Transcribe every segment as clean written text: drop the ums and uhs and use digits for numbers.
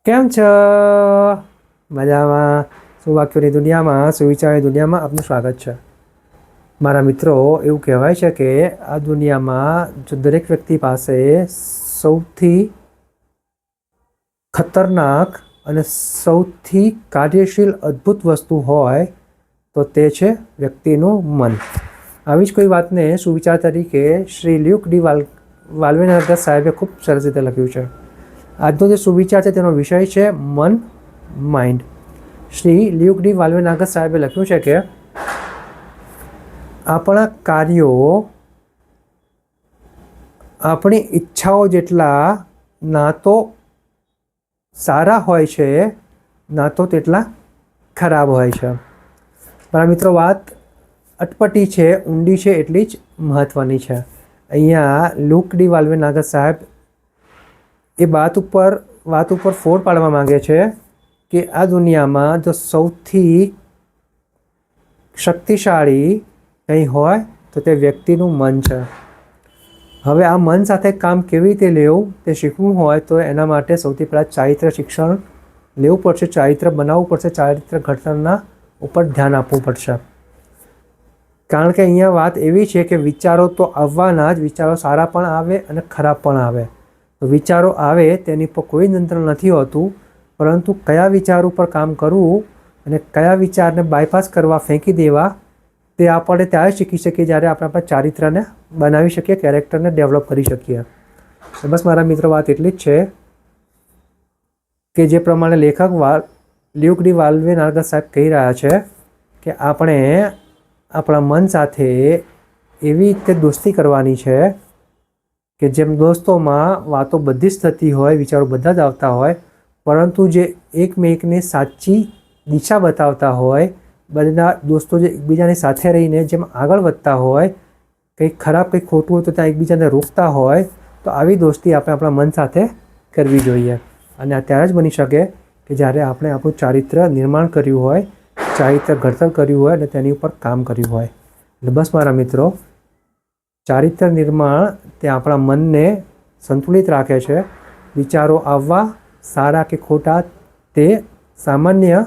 કેમ છો? મજામાં? સુવાક્યોની દુનિયામાં, સુવિચારની દુનિયામાં આપનું સ્વાગત છે. મારા મિત્રો, એવું કહેવાય છે કે આ દુનિયામાં જો દરેક વ્યક્તિ પાસે સૌથી ખતરનાક અને સૌથી કાર્યશીલ અદ્ભુત વસ્તુ હોય તો તે છે વ્યક્તિનું મન. આવી જ કોઈ વાતને સુવિચાર તરીકે શ્રી લ્યુક ડી વાલ્વેનાગર સાહેબે ખૂબ સરસ રીતે લખ્યું છે. આજનો જે સુવિચાર છે તેનો વિષય છે મન, માઇન્ડ. શ્રી લ્યુક ડી વાલ્વેનાગર સાહેબે લખ્યું છે કે આપણા કાર્યો આપણી ઈચ્છાઓ જેટલા ના તો સારા હોય છે ના તો તેટલા ખરાબ હોય છે. મારા મિત્રો, વાત અટપટી છે, ઊંડી છે, એટલી જ મહત્ત્વની છે. અહીંયા લ્યુક ડી વાલ્વેનાગર સાહેબ એ વાત ઉપર ફોડ પાડવા માંગે છે કે આ દુનિયામાં જો સૌથી શક્તિશાળી કંઈ હોય તો તે વ્યક્તિનું મન છે. હવે આ મન સાથે કામ કેવી રીતે લેવું તે શીખવું હોય તો એના માટે સૌથી પહેલાં ચારિત્ર શિક્ષણ લેવું પડશે, ચારિત્ર બનાવવું પડશે, ચારિત્ર ઘડતરના ઉપર ધ્યાન આપવું પડશે. કારણ કે અહીંયા વાત એવી છે કે વિચારો તો આવવાના જ, વિચારો સારા પણ આવે અને ખરાબ પણ આવે. તો વિચારો આવે તેની પર કોઈ નિયંત્રણ નથી હોતું, પરંતુ કયા વિચાર ઉપર કામ કરવું અને કયા વિચારને બાયપાસ કરવા, ફેંકી દેવા, તે આપણે ત્યારે શીખી શકીએ જ્યારે આપણે આપણા ચારિત્રને બનાવી શકીએ, કેરેક્ટરને ડેવલપ કરી શકીએ. બસ મારા મિત્રો, વાત એટલી જ છે કે જે પ્રમાણે લેખક લ્યુક ડી વાલ્વેનાગર સાહેબ કહી રહ્યા છે કે આપણે આપણા મન સાથે એવી રીતે દોસ્તી કરવાની છે કે જેમ દોસ્તોમાં વાતો બધી જ થતી હોય, વિચારો બધા જ આવતા હોય, પરંતુ જે એકમેકને સાચી દિશા બતાવતા હોય, બધા દોસ્તો જે એકબીજાની સાથે રહીને જેમ આગળ વધતા હોય, કંઈક ખરાબ કંઈક ખોટું હોય તો ત્યાં એકબીજાને રોકતા હોય, તો આવી દોસ્તી આપણે આપણા મન સાથે કરવી જોઈએ. અને આ ત્યારે જ બની શકે કે જ્યારે આપણે આપણું ચારિત્ર નિર્માણ કર્યું હોય, ચારિત્ર ઘડતર કર્યું હોય અને તેની ઉપર કામ કર્યું હોય. એટલે બસ મારા મિત્રો, ચારિત્ર નિર્માણ તે આપણા મનને સંતુલિત રાખે છે. વિચારો આવવા સારા કે ખોટા તે સામાન્ય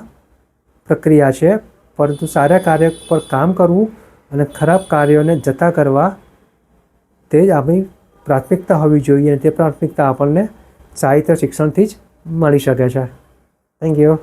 પ્રક્રિયા છે, પરંતુ સારા કાર્ય પર કામ કરવું અને ખરાબ કાર્યોને જતા કરવા તે જ આપણી પ્રાથમિકતા હોવી જોઈએ. અને તે પ્રાથમિકતા આપણને ચારિત્ર શિક્ષણથી જ મળી શકે છે. Thank you.